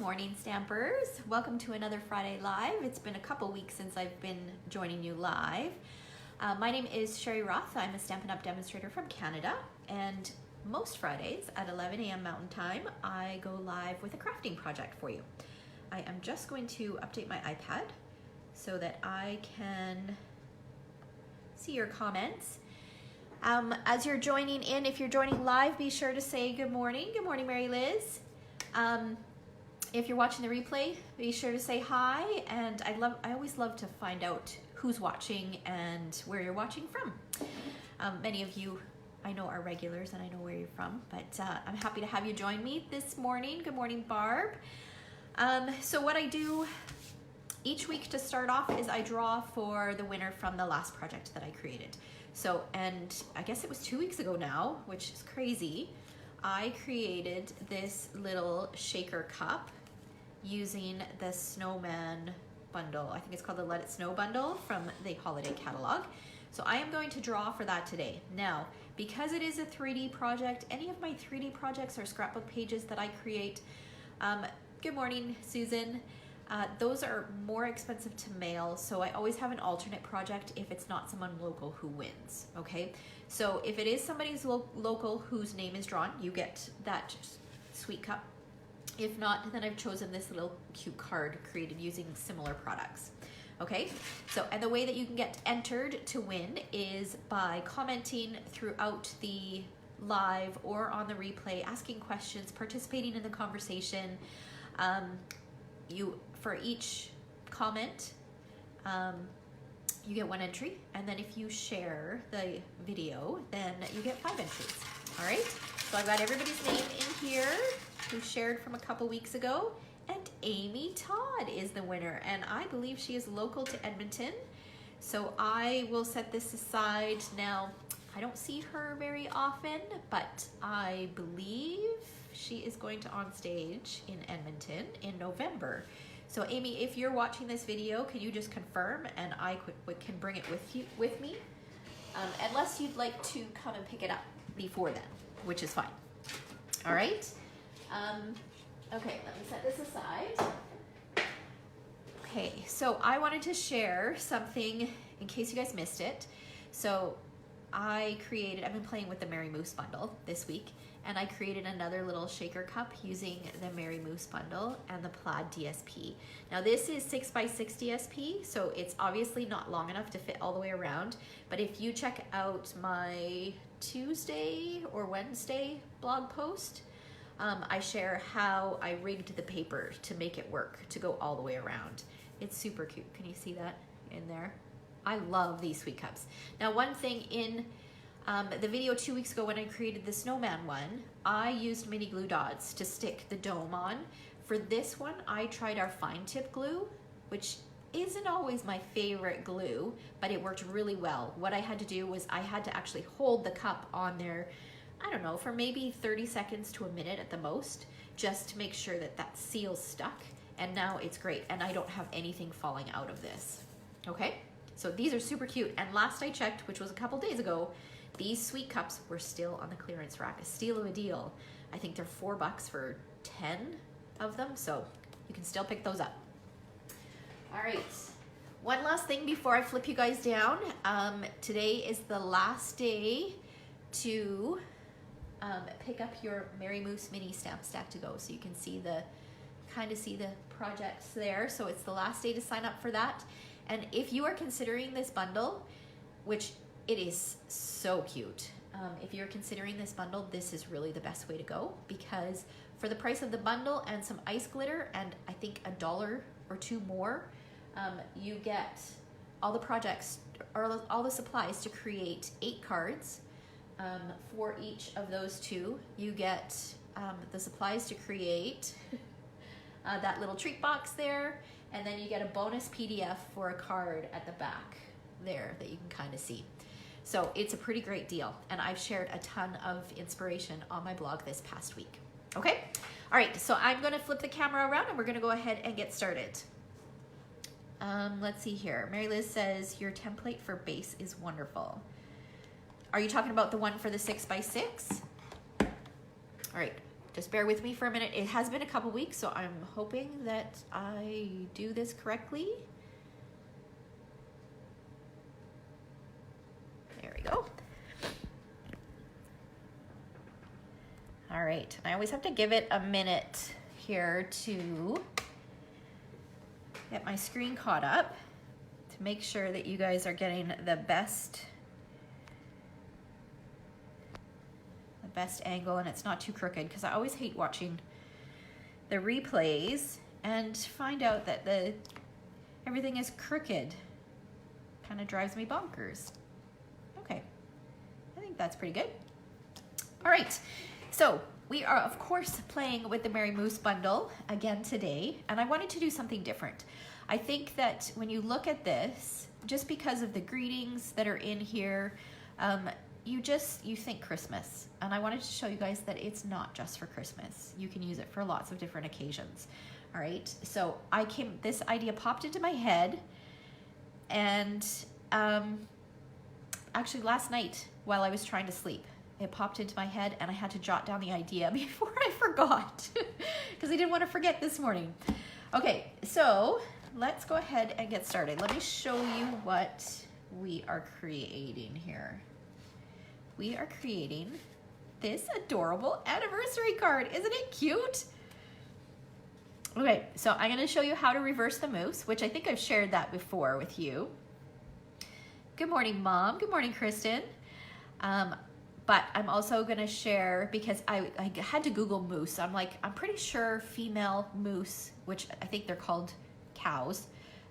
morning, Stampers. Welcome to another Friday Live. It's been a couple weeks since I've been joining you live. My name is Sherry Roth. I'm a Stampin' Up! Demonstrator from Canada, and most Fridays at 11 a.m. Mountain Time, I go live with a crafting project for you. I am just going to update my iPad so that I can see your comments. As you're joining in, if you're joining live, be sure to say good morning. Good morning, Mary Liz. If you're watching the replay, be sure to say hi. And I always love to find out who's watching and where you're watching from. Many of you I know are regulars and I know where you're from, but I'm happy to have you join me this morning. Good morning, Barb. So what I do each week to start off is I draw for the winner from the last project that I created. So, and I guess it was 2 weeks ago now, which is crazy. I created this little shaker cup using the snowman bundle. I think it's called the Let It Snow bundle from the holiday catalog. So I am going to draw for that today. Now, because it is a 3D project, any of my 3D projects or scrapbook pages that I create, good morning, Susan. Those are more expensive to mail, so I always have an alternate project if it's not someone local who wins, okay? So if it is somebody's local whose name is drawn, you get that sweet cup. If not, then I've chosen this little cute card created using similar products, okay? So, and the way that you can get entered to win is by commenting throughout the live or on the replay, asking questions, participating in the conversation. For each comment, you get 1 entry, and then if you share the video, then you get 5 entries. All right, so I've got everybody's name in here who shared from a couple weeks ago, and Amy Todd is the winner, and I believe she is local to Edmonton, so I will set this aside. Now, I don't see her very often, but I believe she is going to on stage in Edmonton in November. So Amy, if you're watching this video, can you just confirm, and I can bring it with me, unless you'd like to come and pick it up before then, which is fine. All right. Okay, let me set this aside. Okay, so I wanted to share something in case you guys missed it. So I've been playing with the Merry Moose bundle this week, and I created another little shaker cup using the Merry Moose bundle and the plaid DSP. Now this is 6x6 DSP, so it's obviously not long enough to fit all the way around, but if you check out my Tuesday or Wednesday blog post, I share how I rigged the paper to make it work to go all the way around. It's super cute. Can you see that in there? I love these sweet cups. Now, one thing in the video 2 weeks ago when I created the snowman one, I used mini glue dots to stick the dome on. For this one, I tried our fine tip glue, which isn't always my favorite glue, but it worked really well. What I had to do was I had to actually hold the cup on there, I don't know, for maybe 30 seconds to a minute at the most, just to make sure that that seal stuck. And now it's great, and I don't have anything falling out of this, okay? So these are super cute, and last I checked, which was a couple days ago, these sweet cups were still on the clearance rack, a steal of a deal. I think they're $4 for 10 of them, so you can still pick those up. All right, one last thing before I flip you guys down. Today is the last day to pick up your Merry Moose mini stamp stack to go, so you can see kind of see the projects there. So it's the last day to sign up for that. And if you are considering this bundle, which it is so cute, if you're considering this bundle, this is really the best way to go, because for the price of the bundle and some ice glitter and I think $1 or $2 more, you get all the projects or all the supplies to create 8 cards. For each of those 2, you get the supplies to create that little treat box there, and then you get a bonus PDF for a card at the back there that you can kind of see. So it's a pretty great deal, and I've shared a ton of inspiration on my blog this past week. Okay? All right, so I'm gonna flip the camera around and we're gonna go ahead and get started. Let's see here. Mary Liz says, your template for base is wonderful. Are you talking about the one for the 6x6? All right, just bear with me for a minute. It has been a couple weeks, so I'm hoping that I do this correctly. There we go. All right, I always have to give it a minute here to get my screen caught up to make sure that you guys are getting the best angle and it's not too crooked, because I always hate watching the replays and find out that everything is crooked. Kind of drives me bonkers. Okay, I think that's pretty good. All right, so we are of course playing with the Merry Moose bundle again today, and I wanted to do something different. I think that when you look at this, just because of the greetings that are in here, you think Christmas, and I wanted to show you guys that it's not just for Christmas. You can use it for lots of different occasions. All right, so this idea popped into my head, and actually last night while I was trying to sleep, it popped into my head and I had to jot down the idea before I forgot because I didn't want to forget this morning. Okay, so let's go ahead and get started. Let me show you what we are creating here. We are creating this adorable anniversary card. Isn't it cute? Okay, so I'm going to show you how to reverse the moose, which I think I've shared that before with you. Good morning, Mom. Good morning, Kristen. But I'm also going to share, because I had to Google moose. I'm pretty sure female moose, which I think they're called cows,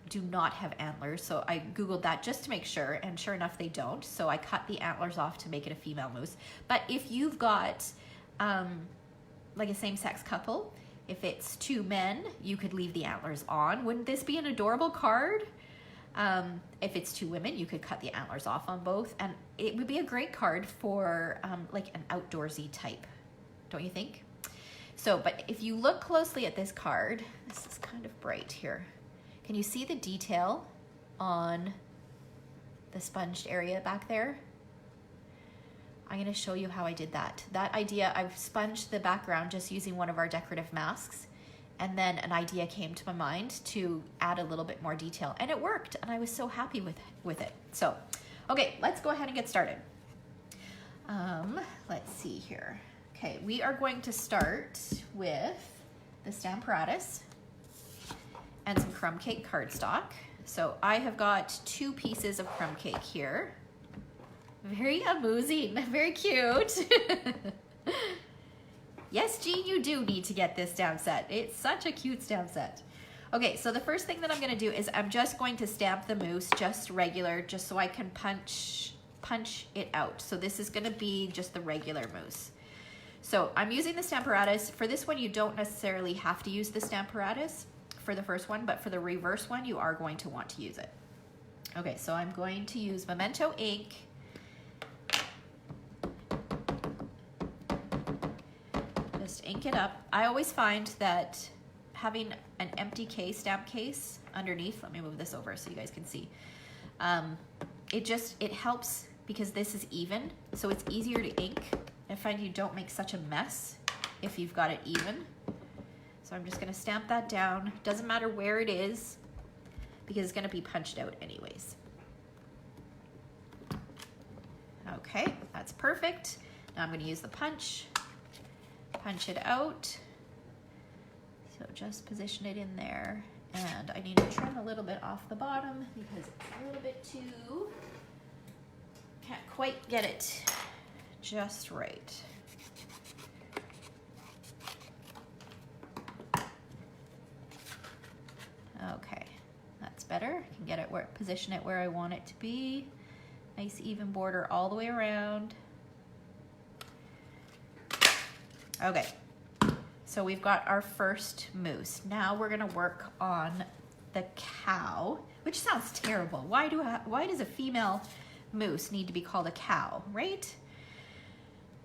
do not have antlers. So I Googled that just to make sure, and sure enough, they don't. So I cut the antlers off to make it a female moose. But if you've got like a same-sex couple, if it's two men, you could leave the antlers on. Wouldn't this be an adorable card? If it's two women, you could cut the antlers off on both, and it would be a great card for like an outdoorsy type, don't you think? So, but if you look closely at this card, this is kind of bright here. Can you see the detail on the sponged area back there? I'm going to show you how I did that. That idea, I've sponged the background just using one of our decorative masks, and then an idea came to my mind to add a little bit more detail, and it worked, and I was so happy with it. So, okay, let's go ahead and get started. Let's see here. Okay, we are going to start with the Stamparatus and some crumb cake cardstock. So I have got 2 pieces of crumb cake here. Very amusing, very cute. Yes, Jean, you do need to get this stamp set. It's such a cute stamp set. Okay, so the first thing that I'm gonna do is I'm just going to stamp the moose just regular, just so I can punch it out. So this is gonna be just the regular moose. So I'm using the Stamparatus. For this one, you don't necessarily have to use the Stamparatus for the first one, but for the reverse one, you are going to want to use it. Okay, so I'm going to use Memento ink. Just ink it up. I always find that having an empty case, stamp case underneath, let me move this over so you guys can see. It helps because this is even, so it's easier to ink. I find you don't make such a mess if you've got it even. So I'm just gonna stamp that down. Doesn't matter where it is because it's gonna be punched out anyways. Okay, that's perfect. Now I'm gonna use the punch it out. So just position it in there. And I need to trim a little bit off the bottom because it's a little bit too, can't quite get it just right. Okay, that's better. I can get it position it where I want it to be. Nice even border all the way around. Okay, so we've got our first moose. Now we're gonna work on the cow, which sounds terrible. Why does a female moose need to be called a cow, right?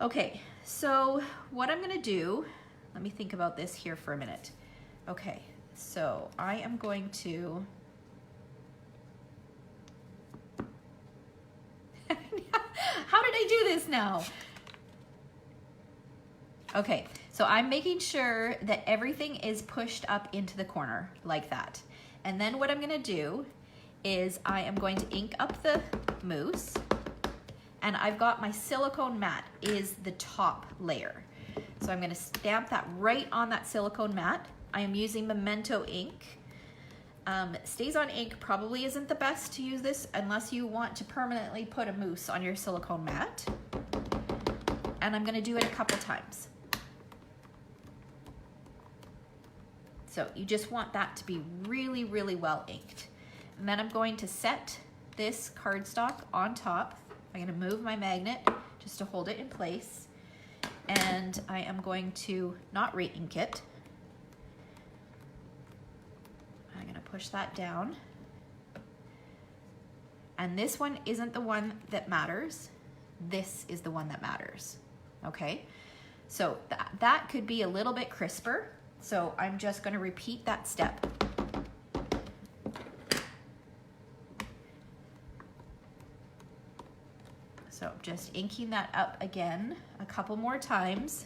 Okay, so what I'm gonna do, let me think about this here for a minute. Okay, so I am going to, how did I do this now? Okay, So I'm making sure that everything is pushed up into the corner like that. And then what I'm gonna do is I am going to ink up the mousse, and I've got my silicone mat is the top layer. So I'm gonna stamp that right on that silicone mat. I am using Memento ink. Stays on ink probably isn't the best to use this unless you want to permanently put a mousse on your silicone mat. And I'm gonna do it a couple times. So you just want that to be really, really well inked. And then I'm going to set this cardstock on top. I'm gonna move my magnet just to hold it in place. And I am going to not re-ink it. I'm gonna push that down. And this one isn't the one that matters. This is the one that matters, okay? So that could be a little bit crisper. So I'm just gonna repeat that step. So just inking that up again a couple more times.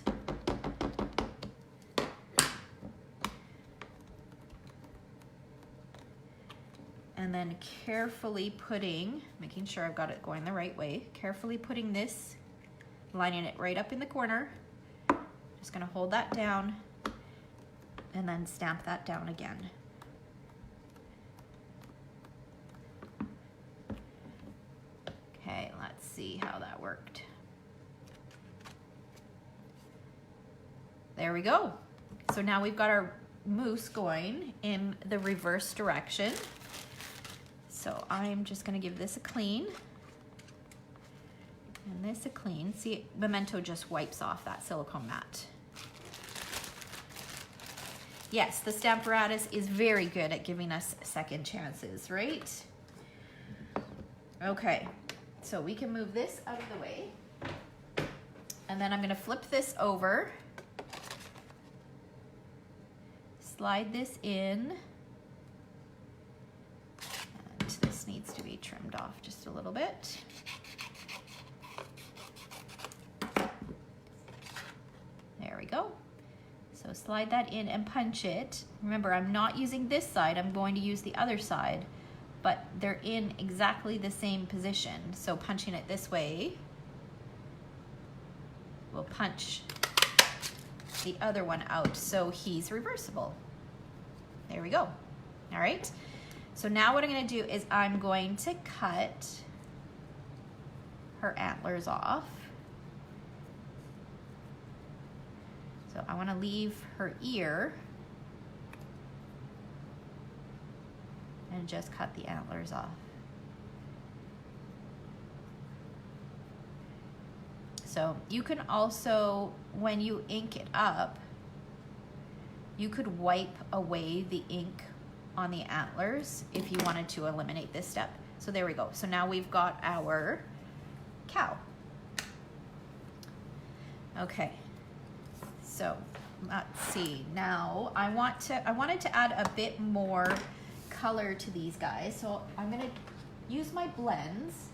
And then carefully making sure I've got it going the right way, carefully putting this, lining it right up in the corner. Just gonna hold that down and then stamp that down again. Okay, let's see how that worked. There we go. So now we've got our mousse going in the reverse direction. So I'm just gonna give this a clean and this a clean. See, Memento just wipes off that silicone mat. Yes, the Stamparatus is very good at giving us second chances, right? Okay, so we can move this out of the way. And then I'm gonna flip this over, slide this in, and this needs to be trimmed off just a little bit. There we go. So slide that in and punch it. Remember, I'm not using this side, I'm going to use the other side, but they're in exactly the same position. So punching it this way will punch the other one out so he's reversible. There we go. All right. So now what I'm gonna do is I'm going to cut her antlers off. So I want to leave her ear and just cut the antlers off. So you can also, when you ink it up, you could wipe away the ink on the antlers if you wanted to eliminate this step. So there we go. So now we've got our cow. Okay. So let's see, now I wanted to add a bit more color to these guys. So I'm gonna use my blends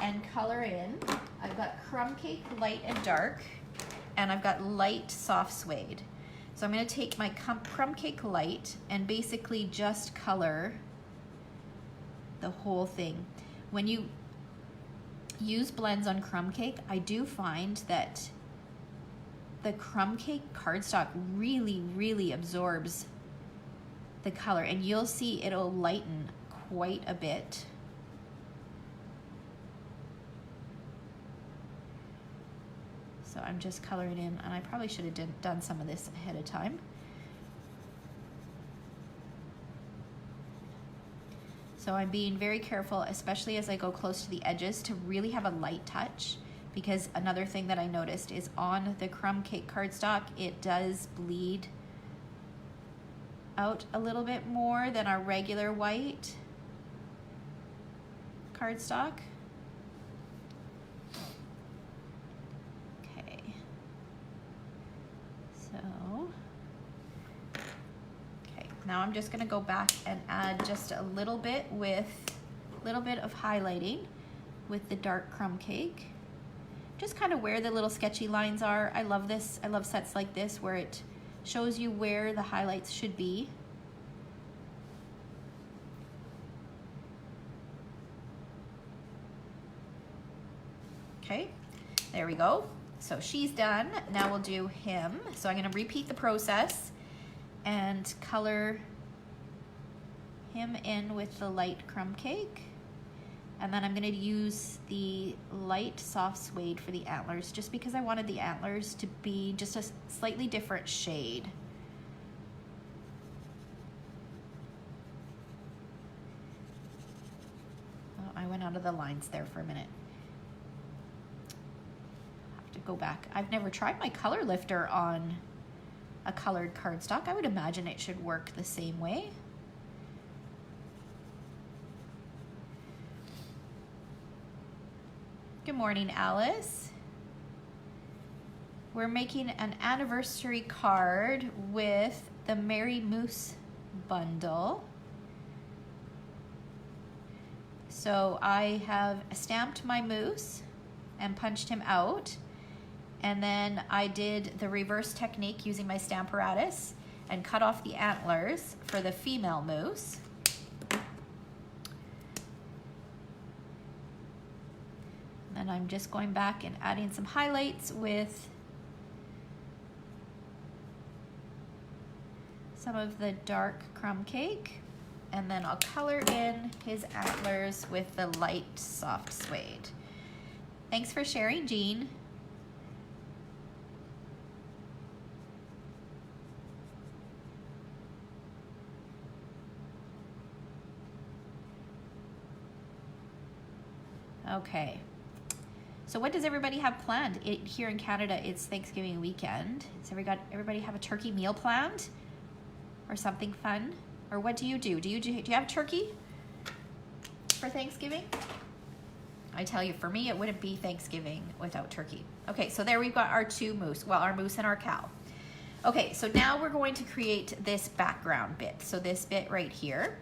and color in. I've got Crumb Cake Light and Dark, and I've got Light Soft Suede. So I'm gonna take my Crumb Cake Light and basically just color the whole thing. When you use blends on crumb cake, I do find that the crumb cake cardstock really, really absorbs the color, and you'll see it'll lighten quite a bit. So I'm just coloring in, and I probably should have done some of this ahead of time. So I'm being very careful, especially as I go close to the edges, to really have a light touch. Because another thing that I noticed is on the crumb cake cardstock, it does bleed out a little bit more than our regular white cardstock. Okay. So, okay, now I'm just gonna go back and add just a little bit of highlighting with the dark crumb cake. just kind of where the little sketchy lines are. I love this. I love sets like this where it shows you where the highlights should be. Okay, there we go. So she's done. Now we'll do him. So I'm going to repeat the process and color him in with the light crumb cake. And then I'm going to use the light soft suede for the antlers, just because I wanted the antlers to be just a slightly different shade. Oh, I went out of the lines there for a minute. Have to go back. I've never tried my color lifter on a colored cardstock. I would imagine it should work the same way. Good morning, Alice. We're making an anniversary card with the Merry Moose bundle. So I have stamped my moose and punched him out. And then I did the reverse technique using my Stamparatus and cut off the antlers for the female moose. And I'm just going back and adding some highlights with some of the dark crumb cake. And then I'll color in his antlers with the light soft suede. Thanks for sharing, Jean. Okay. So what does everybody have planned? Here in Canada, it's Thanksgiving weekend. So everybody have a turkey meal planned? Or something fun? Or what do you do? Do you have turkey for Thanksgiving? I tell you, for me, it wouldn't be Thanksgiving without turkey. Okay, so there we've got our two moose. Well, our moose and our cow. Okay, so now we're going to create this background bit. So this bit right here.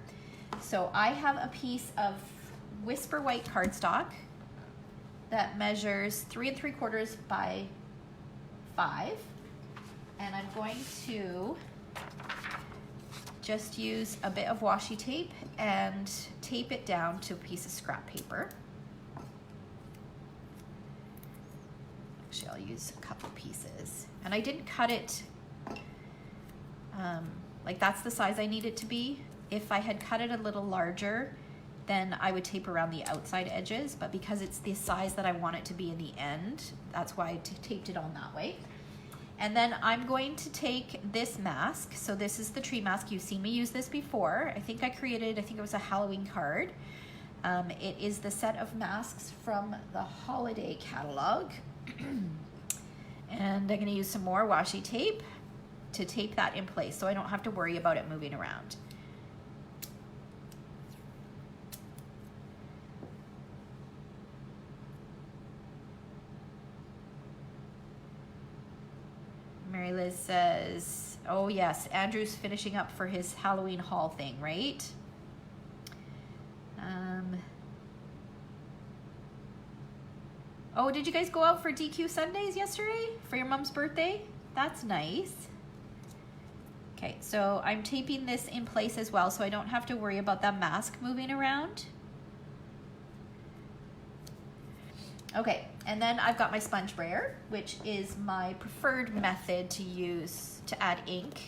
So I have a piece of Whisper White cardstock that measures 3 3/4 by 5, and I'm going to just use a bit of washi tape and tape it down to a piece of scrap paper. Actually, I'll use a couple pieces, and I didn't cut it like that's the size I need it to be. If I had cut it a little larger, then I would tape around the outside edges, but because it's the size that I want it to be in the end, that's why I taped it on that way. And then I'm going to take this mask. So this is the tree mask. You've seen me use this before. I think it was a Halloween card. It is the set of masks from the holiday catalog. And I'm gonna use some more washi tape to tape that in place so I don't have to worry about it moving around. Mary Liz says, oh yes, Andrew's finishing up for his Halloween haul thing, right? Oh, did you guys go out for DQ Sundays yesterday for your mom's birthday? That's nice. Okay, so I'm taping this in place as well so I don't have to worry about that mask moving around. Okay, and then I've got my sponge brayer, which is my preferred method to use to add ink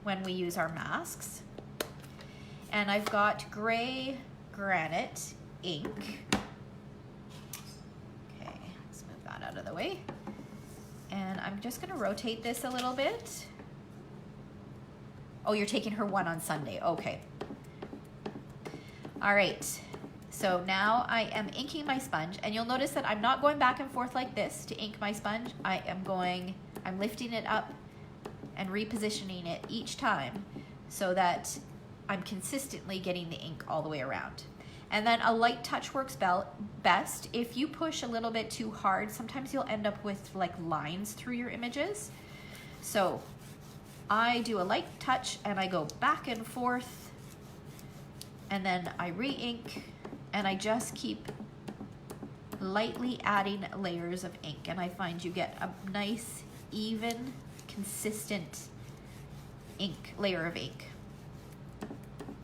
when we use our masks. And I've got gray granite ink. Okay, let's move that out of the way. And I'm just gonna rotate this a little bit. Oh, you're taking her one on Sunday, okay. All right. So now I am inking my sponge, and you'll notice that I'm not going back and forth like this to ink my sponge. I'm lifting it up and repositioning it each time so that I'm consistently getting the ink all the way around. And then a light touch works best. If you push a little bit too hard, sometimes you'll end up with like lines through your images. So I do a light touch and I go back and forth, and then I re-ink. And I just keep lightly adding layers of ink, and I find you get a nice, even, consistent layer of ink.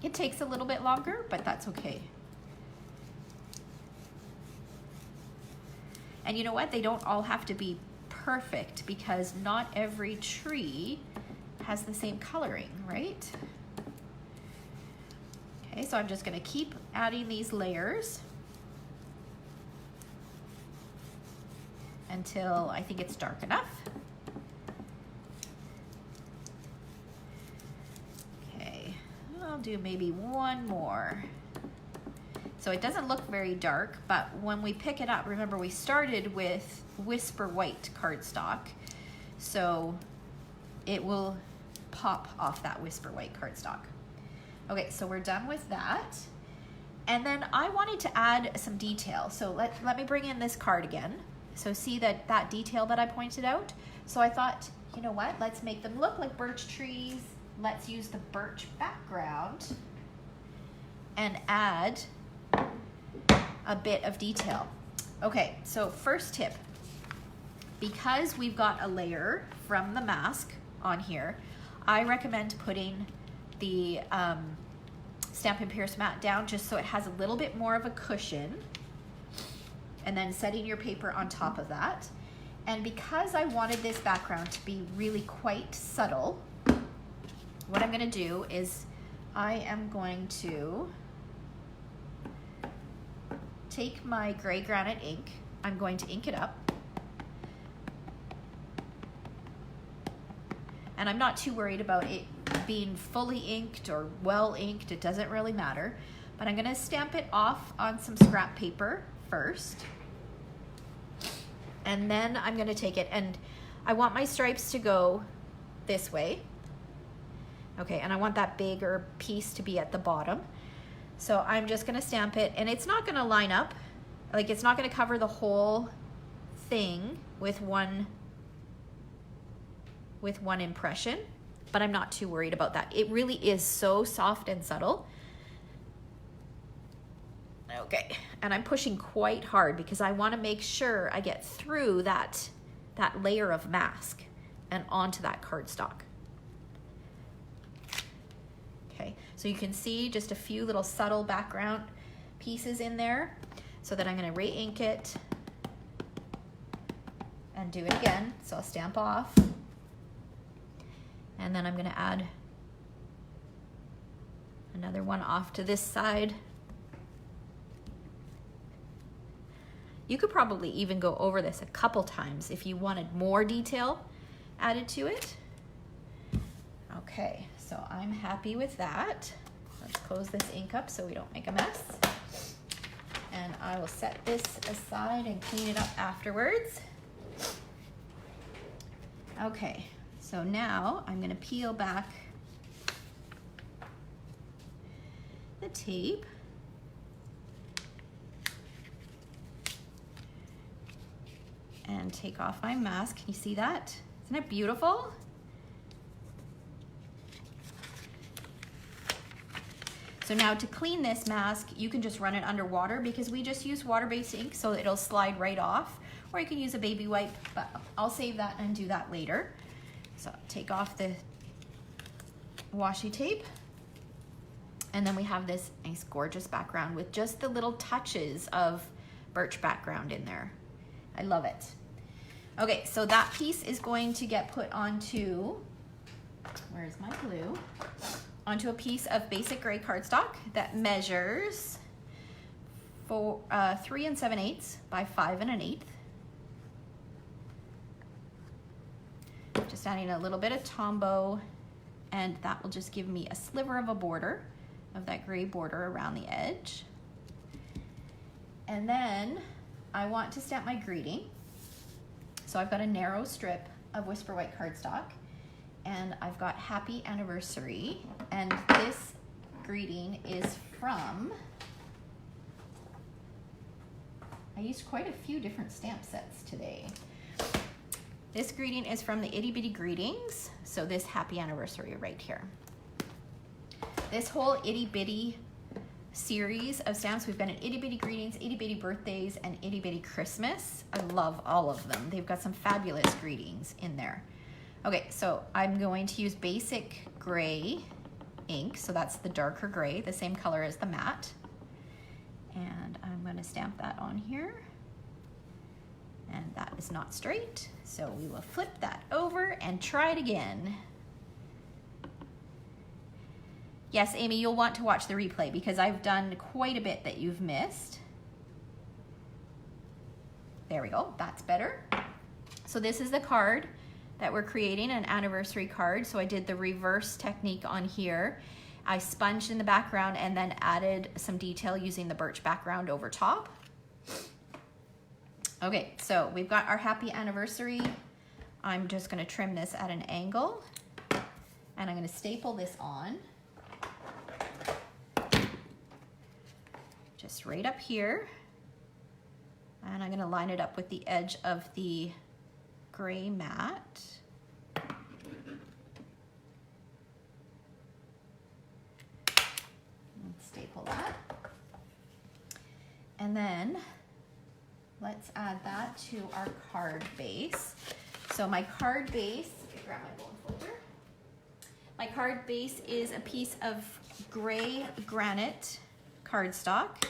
It takes a little bit longer, but that's okay. And you know what? They don't all have to be perfect because not every tree has the same coloring, right? Okay, so I'm just gonna keep adding these layers until I think it's dark enough. Okay, I'll do maybe one more. So it doesn't look very dark, but when we pick it up, remember we started with Whisper White cardstock, so it will pop off that Whisper White cardstock. Okay, so we're done with that. And then I wanted to add some detail. So let me bring in this card again. So see that detail that I pointed out? So I thought, you know what? Let's make them look like birch trees. Let's use the birch background and add a bit of detail. Okay, so first tip. Because we've got a layer from the mask on here, I recommend putting the Stampin' Pierce mat down just so it has a little bit more of a cushion, and then setting your paper on top of that. And because I wanted this background to be really quite subtle, what I'm gonna do is I am going to take my gray granite ink, I'm going to ink it up, and I'm not too worried about it being fully inked or well inked, it doesn't really matter, but I'm gonna stamp it off on some scrap paper first, and then I'm gonna take it, and I want my stripes to go this way, okay, and I want that bigger piece to be at the bottom. So I'm just gonna stamp it, and it's not gonna line up, like it's not gonna cover the whole thing with one impression, but I'm not too worried about that. It really is so soft and subtle. Okay, and I'm pushing quite hard because I wanna make sure I get through that layer of mask and onto that cardstock. Okay, so you can see just a few little subtle background pieces in there, so that I'm gonna re-ink it and do it again. So I'll stamp off, and then I'm gonna add another one off to this side. You could probably even go over this a couple times if you wanted more detail added to it. Okay, so I'm happy with that. Let's close this ink up so we don't make a mess. And I will set this aside and clean it up afterwards. Okay, so now I'm gonna peel back the tape. And take off my mask. Can you see that? Isn't it beautiful? So now to clean this mask, you can just run it under water because we just use water-based ink, so it'll slide right off. Or you can use a baby wipe, but I'll save that and do that later. So take off the washi tape. And then we have this nice gorgeous background with just the little touches of birch background in there. I love it. Okay, so that piece is going to get put onto, where's my glue? Onto a piece of basic gray cardstock that measures 3 7/8 by 5 1/8. Just adding a little bit of Tombow, and that will just give me a sliver of a border, of that gray border around the edge. And then I want to stamp my greeting. So I've got a narrow strip of Whisper White cardstock, and I've got Happy Anniversary, and this greeting is from, I used quite a few different stamp sets today. This greeting is from the Itty Bitty Greetings, so this Happy Anniversary right here. This whole Itty Bitty series of stamps. We've got an Itty Bitty Greetings, Itty Bitty Birthdays, and Itty Bitty Christmas. I love all of them. They've got some fabulous greetings in there. Okay, so I'm going to use basic gray ink, so that's the darker gray, the same color as the matte. And I'm going to stamp that on here. And that is not straight, so we will flip that over and try it again. Yes, Amy, you'll want to watch the replay because I've done quite a bit that you've missed. There we go, that's better. So this is the card that we're creating, an anniversary card. So I did the reverse technique on here. I sponged in the background and then added some detail using the birch background over top. Okay, so we've got our happy anniversary. I'm just gonna trim this at an angle and I'm gonna staple this on. Just right up here. And I'm gonna line it up with the edge of the gray mat. And staple that. And then let's add that to our card base. So my card base, grab my bone folder. My card base is a piece of gray granite cardstock.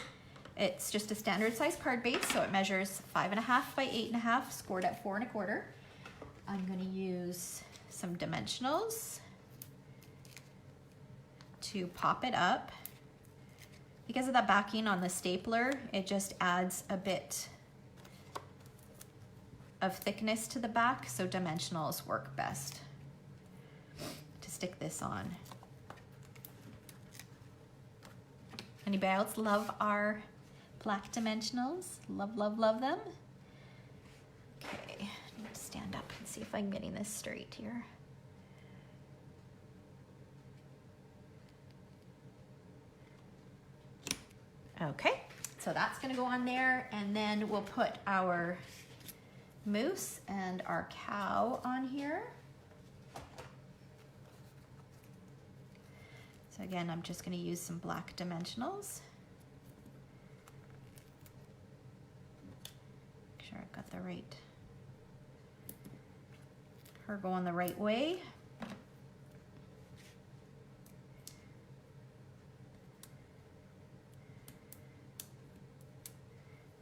It's just a standard size card base, so it measures 5.5 by 8.5, scored at 4 1/4. I'm gonna use some dimensionals to pop it up. Because of the backing on the stapler, it just adds a bit of thickness to the back, so dimensionals work best to stick this on. Anybody else love our black dimensionals? Love, love, love them. Okay, I need to stand up and see if I'm getting this straight here. Okay, so that's gonna go on there, and then we'll put our moose and our cow on here. So again, I'm just going to use some black dimensionals. Make sure I've got the right, her going the right way.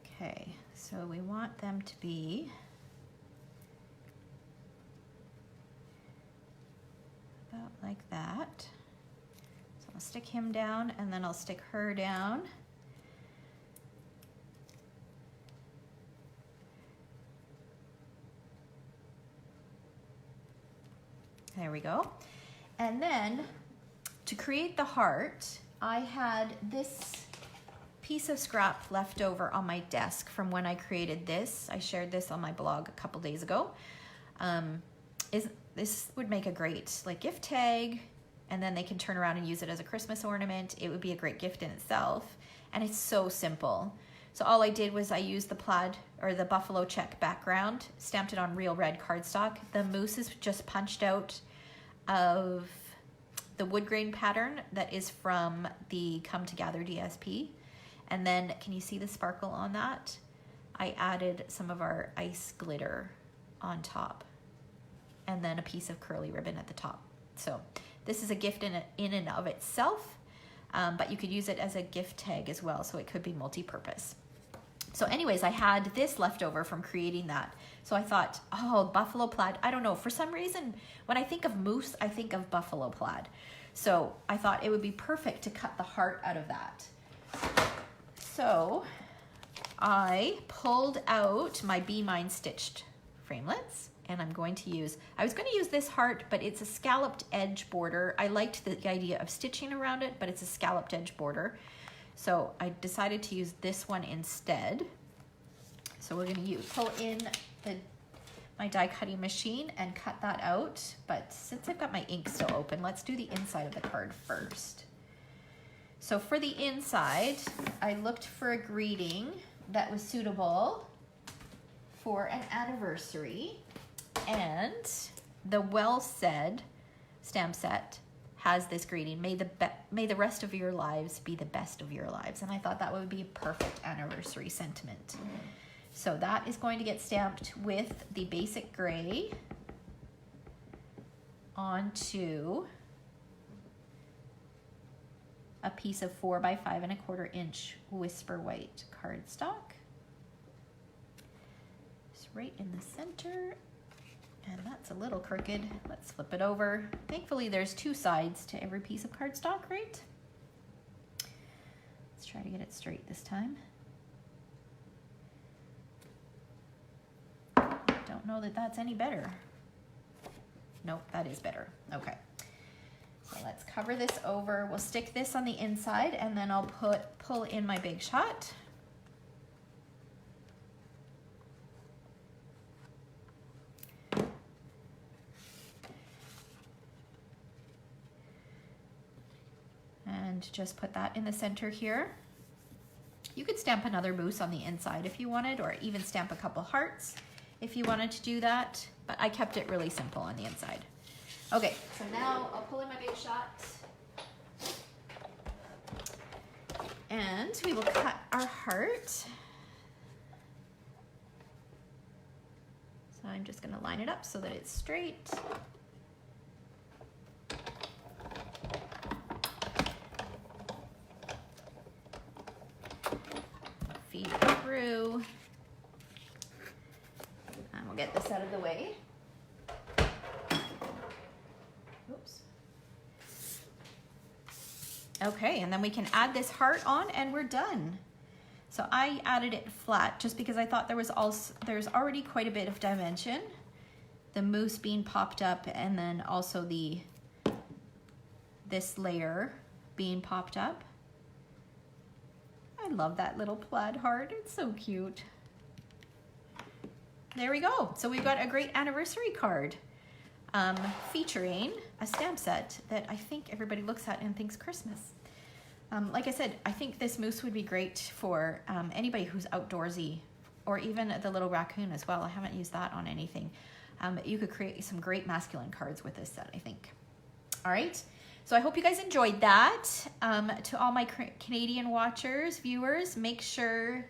Okay, so we want them to be about like that. So I'll stick him down and then I'll stick her down. There we go. And then to create the heart, I had this piece of scrap left over on my desk from when I created this. I shared this on my blog a couple days ago. This would make a great like gift tag, and then they can turn around and use it as a Christmas ornament. It would be a great gift in itself, and it's so simple. So all I did was I used the plaid or the buffalo check background, stamped it on real red cardstock. The moose is just punched out of the wood grain pattern that is from the Come Together DSP. And then can you see the sparkle on that? I added some of our ice glitter on top, and then a piece of curly ribbon at the top. So this is a gift in and of itself, but you could use it as a gift tag as well, so it could be multi-purpose. So anyways, I had this left over from creating that. So I thought, oh, buffalo plaid. I don't know, for some reason, when I think of moose, I think of buffalo plaid. So I thought it would be perfect to cut the heart out of that. So I pulled out my Be Mine stitched framelits, and I'm going to use, I was going to use this heart, but it's a scalloped edge border. I liked the idea of stitching around it, but it's a scalloped edge border. So I decided to use this one instead. So we're going to pull in my die cutting machine and cut that out. But since I've got my ink still open, let's do the inside of the card first. So for the inside, I looked for a greeting that was suitable for an anniversary, and the Well Said stamp set has this greeting, may the rest of your lives be the best of your lives. And I thought that would be a perfect anniversary sentiment. So that is going to get stamped with the basic gray onto a piece of 4 by 5 1/4 inch Whisper White cardstock. Just right in the center. And that's a little crooked. Let's flip it over. Thankfully, there's 2 sides to every piece of cardstock, right? Let's try to get it straight this time. Don't know that that's any better. Nope, that is better. Okay. So let's cover this over. We'll stick this on the inside, and then I'll pull in my Big Shot. And just put that in the center here. You could stamp another moose on the inside if you wanted, or even stamp a couple hearts if you wanted to do that, but I kept it really simple on the inside. Okay, so now I'll pull in my Big Shot, and we will cut our heart. So I'm just gonna line it up so that it's straight. Feed it through. And we'll get this out of the way. Oops. Okay, and then we can add this heart on and we're done. So I added it flat just because I thought there's already quite a bit of dimension. The moose being popped up, and then also this layer being popped up. I love that little plaid heart. It's so cute. There we go. So we've got a great anniversary card featuring a stamp set that I think everybody looks at and thinks Christmas. Like I said, I think this moose would be great for anybody who's outdoorsy, or even the little raccoon as well. I haven't used that on anything. You could create some great masculine cards with this set, I think. All right. So I hope you guys enjoyed that. To all my Canadian watchers, viewers, make sure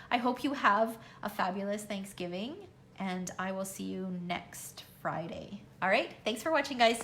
I hope you have a fabulous Thanksgiving, and I will see you next Friday. All right, thanks for watching, guys.